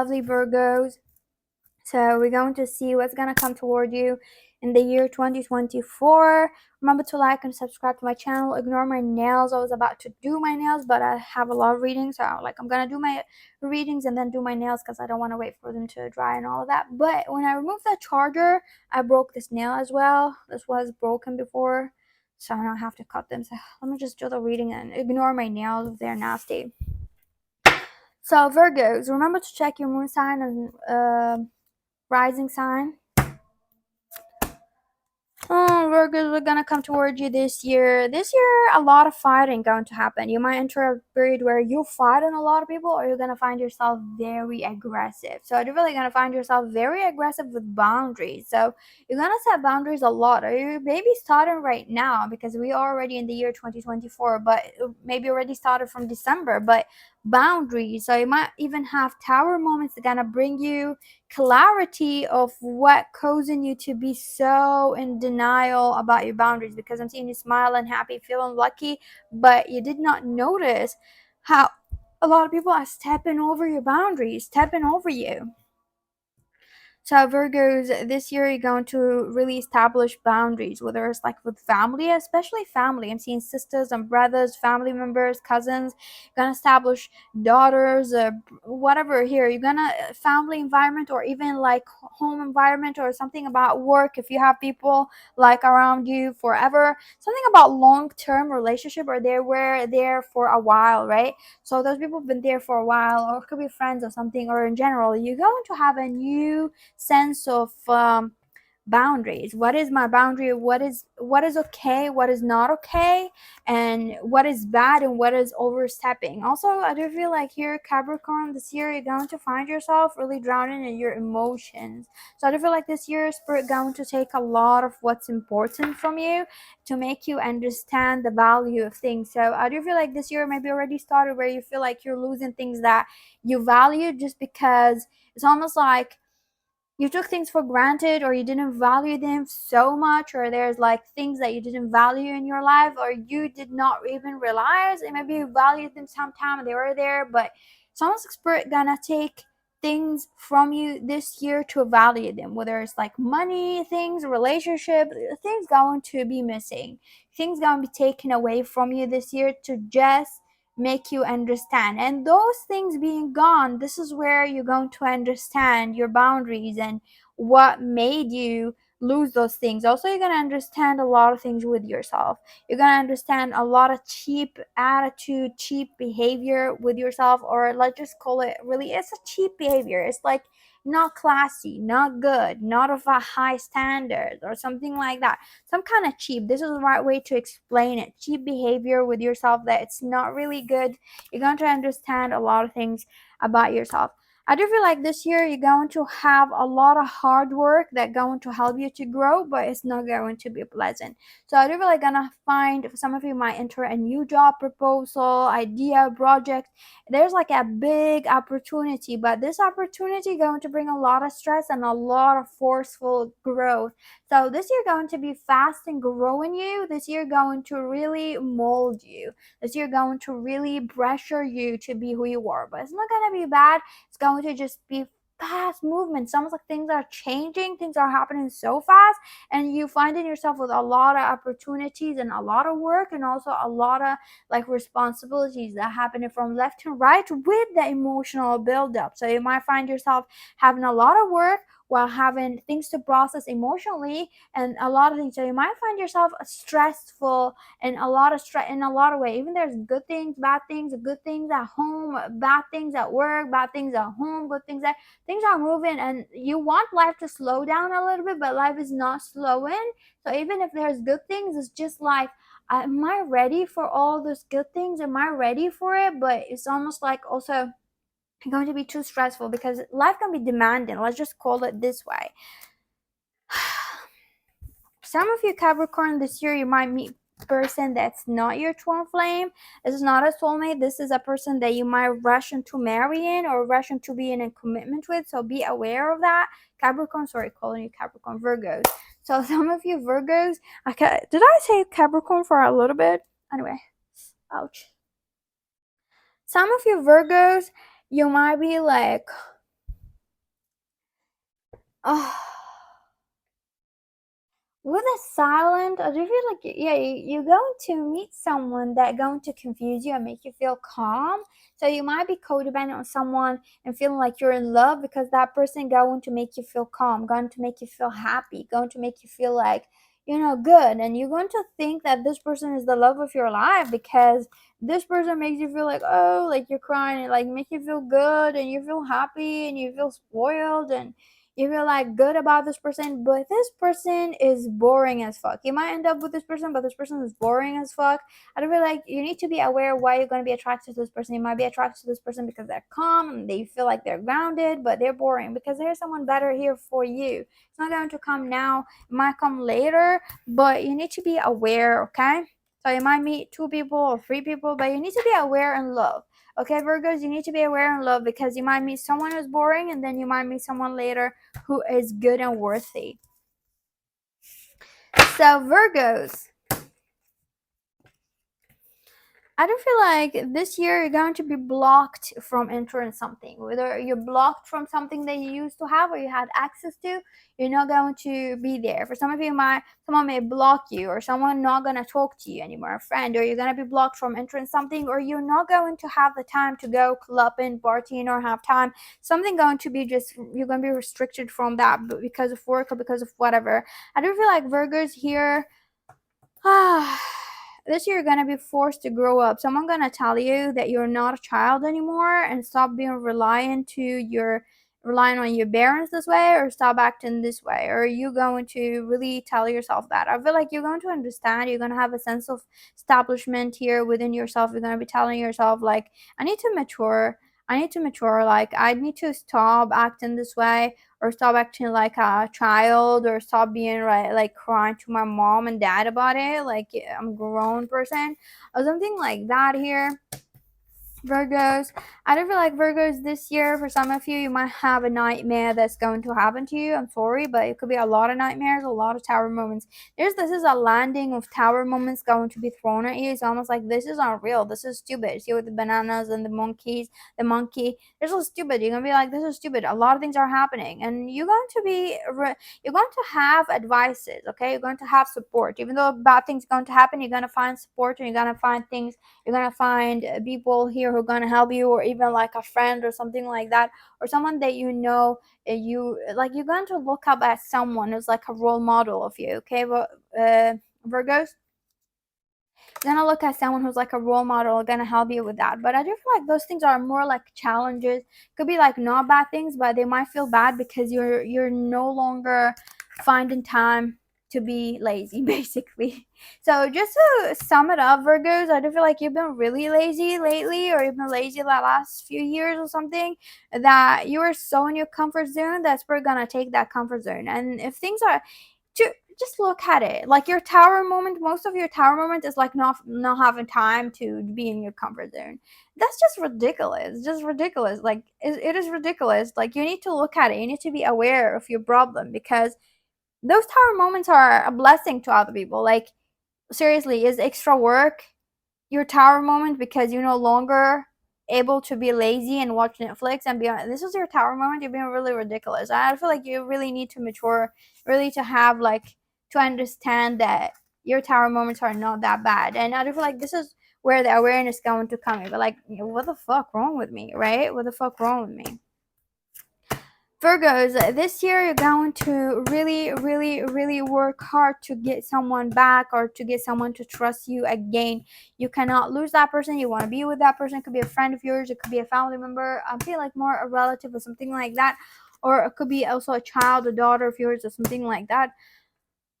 lovely Virgos. So we're going to see what's going to come toward you in the year 2024. Remember to like and subscribe to my channel. Ignore my nails. I was about to do my nails, but I have a lot of readings. So I'm going to do my readings and then do my nails because I don't want to wait for them to dry and all of that. But when I removed the charger, I broke this nail as well. This was broken before, so I don't have to cut them. So let me just do the reading and ignore my nails if they're nasty. So Virgos, remember to check your moon sign and rising sign. Virgos, we're gonna come towards you this year. This year, a lot of fighting going to happen. You might enter a period where you fight on a lot of people, or you're gonna find yourself very aggressive. So you're really gonna find yourself very aggressive with boundaries. So you're gonna set boundaries a lot, or you maybe starting right now because we are already in the year 2024, but maybe already started from December. But boundaries. So you might even have tower moments that gonna bring you clarity of what causing you to be so in denial about your boundaries, because I'm seeing you smiling, happy, feeling lucky, but you did not notice how a lot of people are stepping over your boundaries, stepping over you. So Virgos, this year you're going to really establish boundaries, whether it's like with family, especially family. I'm seeing sisters and brothers, family members, cousins. You're gonna establish daughters, whatever. Here, you're gonna family environment, or even like home environment, or something about work. If you have people like around you forever, something about long-term relationship, or they were there for a while, right? So those people have been there for a while, or it could be friends or something, or in general, you're going to have a new sense of boundaries. What is my boundary? What is okay, what is not okay, and what is bad and what is overstepping. Also, I do feel like here, Capricorn, this year you're going to find yourself really drowning in your emotions. So I do feel like this year Spirit going to take a lot of what's important from you to make you understand the value of things. So I do feel like this year maybe already started where you feel like you're losing things that you value, just because it's almost like you took things for granted, or you didn't value them so much, or there's like things that you didn't value in your life, or you did not even realize, and maybe you valued them sometime and they were there, but it's almost like Spirit gonna take things from you this year to value them, whether it's like money, things, relationship, things going to be missing, things going to be taken away from you this year to just make you understand. And those things being gone, this is where you're going to understand your boundaries and what made you lose those things. Also, you're going to understand a lot of things with yourself. You're going to understand a lot of cheap attitude, cheap behavior with yourself, or let's just call it, really, it's a cheap behavior. It's like not classy, not good, not of a high standard, or something like that. Some kind of cheap. This is the right way to explain it. Cheap behavior with yourself, that it's not really good. You're going to understand a lot of things about yourself. I do feel like this year you're going to have a lot of hard work that going to help you to grow, but it's not going to be pleasant. So I do feel like gonna find some of you might enter a new job proposal, idea, project. There's like a big opportunity, but this opportunity going to bring a lot of stress and a lot of forceful growth. So this year going to be fast and growing you. This year going to really mold you. This year going to really pressure you to be who you are. But it's not going to be bad. It's going to just be fast movement. It's almost like things are changing. Things are happening so fast. And you finding yourself with a lot of opportunities and a lot of work, and also a lot of like responsibilities that happening from left to right with the emotional buildup. So you might find yourself having a lot of work while having things to process emotionally, and a lot of things. So you might find yourself stressful and a lot of stress in a lot of ways. Even there's good things, bad things, good things at home, bad things at work, bad things at home, good things at things are moving, and you want life to slow down a little bit, but life is not slowing. So even if there's good things, it's just like, am I ready for all those good things? Am I ready for it? But it's almost like also going to be too stressful because life can be demanding. Let's just call it this way. Some of you Capricorn, this year you might meet a person that's not your twin flame. This is not a soulmate. This is a person that you might rush into marrying or rush into being in commitment with. So be aware of that. Capricorn, sorry, calling you Capricorn, Virgos. So some of you Virgos, did I say Capricorn for a little bit? Anyway, ouch. Some of you Virgos, you might be like Oh, with a silent, I do feel like yeah, you're going to meet someone that going to confuse you and make you feel calm. So you might be codependent on someone and feeling like you're in love because that person going to make you feel calm, going to make you feel happy, going to make you feel like good, and you're going to think that this person is the love of your life because this person makes you feel like, oh, like you're crying and like make you feel good and you feel happy and you feel spoiled and you feel like good about this person, but this person is boring as fuck. You might end up with this person, but this person is boring as fuck. I don't feel like you need to be aware why you're going to be attracted to this person. You might be attracted to this person because they're calm and they feel like they're grounded, but they're boring because there's someone better here for you. It's not going to come now, it might come later, but you need to be aware, okay? So you might meet two people or three people, but you need to be aware and love. Okay, Virgos, you need to be aware and love because you might meet someone who's boring and then you might meet someone later who is good and worthy. So, Virgos, I don't feel like this year you're going to be blocked from entering something. Whether you're blocked from something that you used to have or you had access to, you're not going to be there. For some of you, someone may block you, or someone not going to talk to you anymore, a friend, or you're going to be blocked from entering something, or you're not going to have the time to go clubbing, partying, or have time. Something going to be you're going to be restricted from that because of work or because of whatever. I do feel like Virgos here. This year you're gonna be forced to grow up. Someone gonna tell you that you're not a child anymore and stop being relying on your parents this way, or stop acting this way, or are you going to really tell yourself that? I feel like you're going to understand, you're going to have a sense of establishment here within yourself. You're going to be telling yourself like, I need to mature, like I need to stop acting this way, or stop acting like a child, or stop being like crying to my mom and dad about it like I'm a grown person, or something like that here. Virgos, I don't feel like Virgos this year, for some of you, you might have a nightmare that's going to happen to you. I'm sorry, but it could be a lot of nightmares, a lot of tower moments. This is a landing of tower moments going to be thrown at you. It's almost like this is unreal. This is stupid. See with the bananas and the monkeys, the monkey. This is stupid. You're gonna be like, this is stupid. A lot of things are happening, and you're going to have advices. Okay, you're going to have support. Even though bad things are going to happen, you're gonna find support, and you're gonna find things, you're gonna find people here who are gonna help you, or even like a friend or something like that, or someone that you're going to look up at someone who's like a role model of you. Okay, but Virgos, you're gonna look at someone who's like a role model, gonna help you with that. But I do feel like those things are more like challenges. Could be like not bad things, but they might feel bad because you're no longer finding time to be lazy, basically. So just to sum it up, Virgos, I do feel like you've been really lazy lately, or you've been lazy the last few years or something, that you are so in your comfort zone that's we're gonna take that comfort zone. And if things are just look at it like your tower moment, most of your tower moment is like not having time to be in your comfort zone. That's just ridiculous, just ridiculous. Like it is ridiculous. Like you need to look at it, you need to be aware of your problem, because those tower moments are a blessing to other people. Like seriously, is extra work your tower moment because you're no longer able to be lazy and watch Netflix and be on, this is your tower moment, you're being really ridiculous. I feel like you really need to mature, really to have like to understand that your tower moments are not that bad. And I do feel like this is where the awareness is going to come in. But like, what the fuck wrong with me, right? What the fuck wrong with me? Virgos, this year you're going to really, really, really work hard to get someone back, or to get someone to trust you again. You cannot lose that person. You want to be with that person. It could be a friend of yours. It could be a family member. I feel like more a relative or something like that. Or it could be also a child, a daughter of yours, or something like that.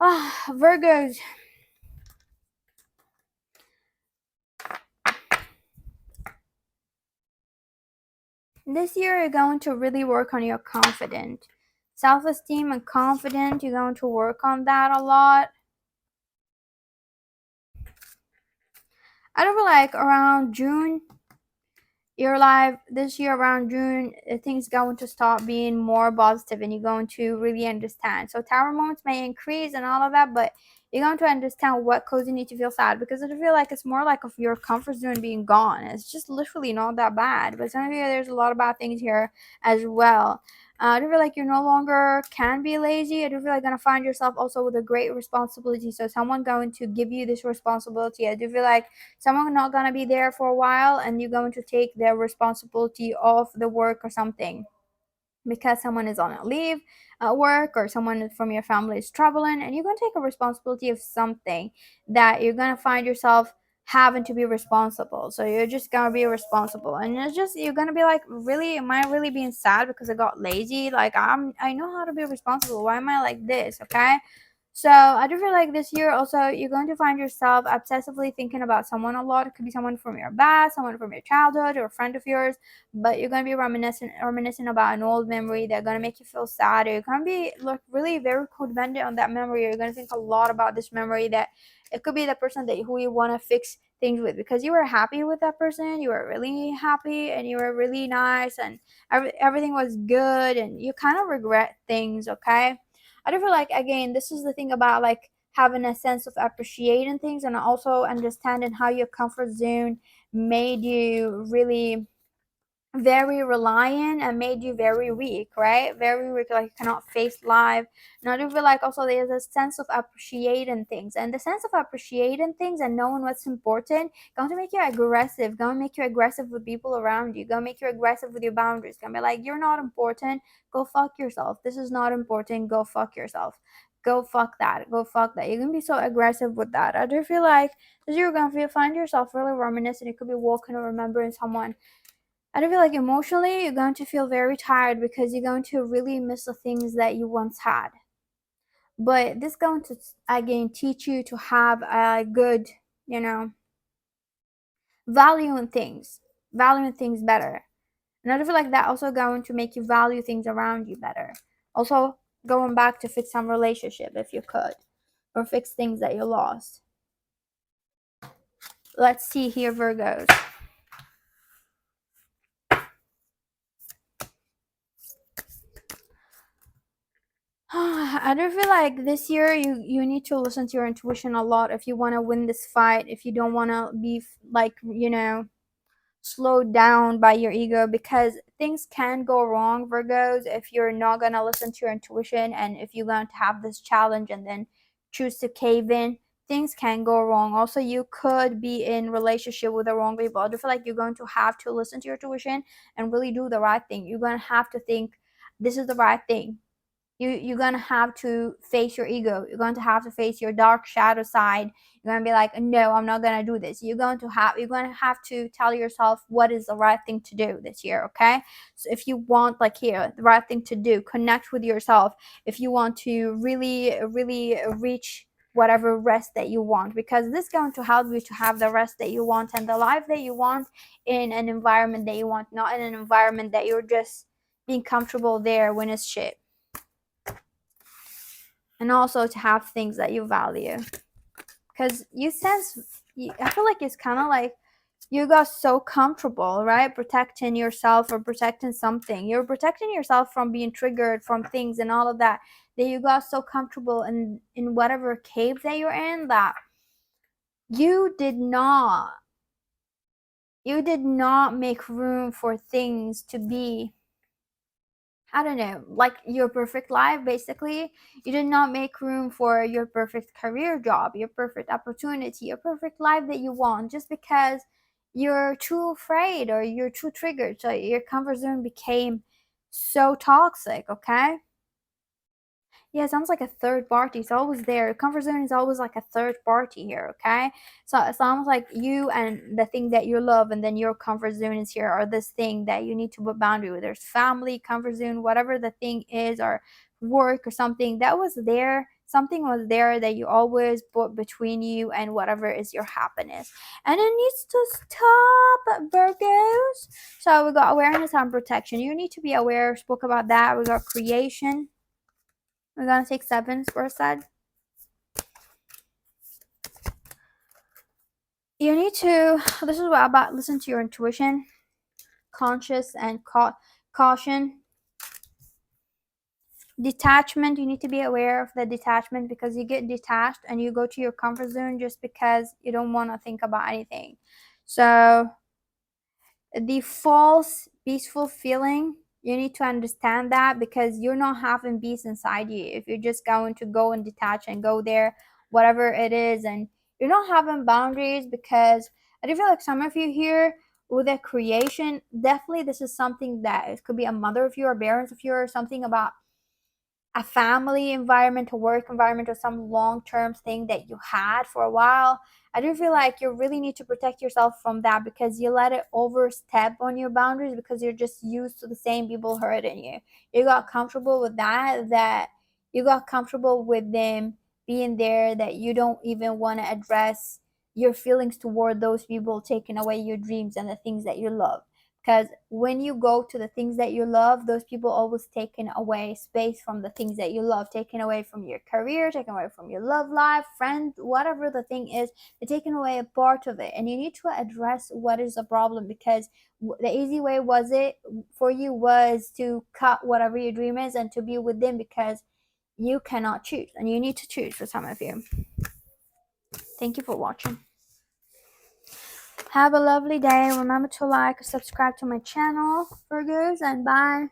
Virgos, this year you're going to really work on your confidence, self-esteem and confidence. You're going to work on that a lot. I don't feel like around June, your life this year around June, things going to start being more positive, and you're going to really understand. So tower moments may increase and all of that, but you're going to understand what causing you to feel sad, because I feel like it's more like of your comfort zone being gone. It's just literally not that bad, but some of you, there's a lot of bad things here as well. I do feel like you no longer can be lazy. I do feel like you're gonna find yourself also with a great responsibility. So someone going to give you this responsibility. I do feel like someone not gonna be there for a while, and you're going to take their responsibility of the work or something, because someone is on a leave at work, or someone from your family is traveling, and you're going to take a responsibility of something that you're going to find yourself having to be responsible. So you're just going to be responsible, and it's just, you're going to be like, really, am I really being sad because I got lazy? Like, I know how to be responsible. Why am I like this? Okay. So I do feel like this year also you're going to find yourself obsessively thinking about someone a lot. It could be someone from your past, someone from your childhood, or a friend of yours. But you're gonna be reminiscing about an old memory that's gonna make you feel sad. Or you're gonna be like really very codependent on that memory. You're gonna think a lot about this memory, that it could be the person that who you want to fix things with, because you were happy with that person. You were really happy, and you were really nice, and everything was good, and you kind of regret things. Okay. I do feel like, again, this is the thing about like having a sense of appreciating things, and also understanding how your comfort zone made you really very reliant and made you very weak, right? Very weak, like you cannot face life. And I do feel like also there's a sense of appreciating things, and the sense of appreciating things and knowing what's important going to make you aggressive, going to make you aggressive with people around you, going to make you aggressive with your boundaries, going to be like, you're not important, go fuck yourself. This is not important, go fuck yourself. Go fuck that. Go fuck that. You're gonna be so aggressive with that. I do feel like this you're gonna find yourself really reminiscing. You could be walking or remembering someone. I do feel like emotionally you're going to feel very tired, because you're going to really miss the things that you once had. But this is going to again teach you to have a good, you know, valuing things better. And I do feel like that also going to make you value things around you better. Also, going back to fix some relationship if you could, or fix things that you lost. Let's see here, Virgos. I do feel like this year you need to listen to your intuition a lot if you want to win this fight. If you don't want to be like, slowed down by your ego, because things can go wrong, Virgos, if you're not gonna listen to your intuition, and if you're going to have this challenge and then choose to cave in. Things can go wrong. Also, you could be in relationship with the wrong people. I do feel like you're going to have to listen to your intuition and really do the right thing. You're gonna have to think this is the right thing. You're gonna have to face your ego. You're going to have to face your dark shadow side. You're gonna be like, no, I'm not gonna do this. You're gonna have to tell yourself what is the right thing to do this year. Okay. So if you want, like, here, the right thing to do, connect with yourself. If you want to really reach whatever rest that you want, because this is going to help you to have the rest that you want and the life that you want, in an environment that you want, not in an environment that you're just being comfortable there when it's shit. And also to have things that you value, because I feel like it's kind of like you got so comfortable, right, protecting yourself or protecting something. You're protecting yourself from being triggered from things and all of that, that you got so comfortable in whatever cave that you're in, that you did not make room for things to be, I don't know, like your perfect life, basically. You did not make room for your perfect career job, your perfect opportunity, your perfect life that you want, just because you're too afraid or you're too triggered. So your comfort zone became so toxic, okay? Yeah, it sounds like a third party. It's always there. Comfort zone is always like a third party here, okay? So it's almost like you and the thing that you love, and then your comfort zone is here, or this thing that you need to put boundary with. There's family, comfort zone, whatever the thing is, or work or something that was there. Something was there that you always put between you and whatever is your happiness. And it needs to stop, Virgos. So we got awareness and protection. You need to be aware. Spoke about that. We got creation. We're gonna take 7 for a side. You need to, this is what about, listen to your intuition, conscious and caution. Detachment, you need to be aware of the detachment, because you get detached and you go to your comfort zone just because you don't want to think about anything. So the false peaceful feeling, You need to understand that, because you're not having peace inside you if you're just going to go and detach and go there, whatever it is, and you're not having boundaries. Because I do feel like some of you here with a creation, definitely this is something that it could be a mother of you or parents of you, or something about a family environment, a work environment, or some long-term thing that you had for a while. I do feel like you really need to protect yourself from that, because you let it overstep on your boundaries because you're just used to the same people hurting you. You got comfortable with that you got comfortable with them being there, that you don't even want to address your feelings toward those people taking away your dreams and the things that you love. Because when you go to the things that you love, those people always taking away space from the things that you love, taking away from your career, taking away from your love life, friends, whatever the thing is, they're taking away a part of it. And you need to address what is the problem, because the easy way was it for you was to cut whatever your dream is and to be with them, because you cannot choose, and you need to choose for some of you. Thank you for watching. Have a lovely day. Remember to like, subscribe to my channel, Virgos, and bye.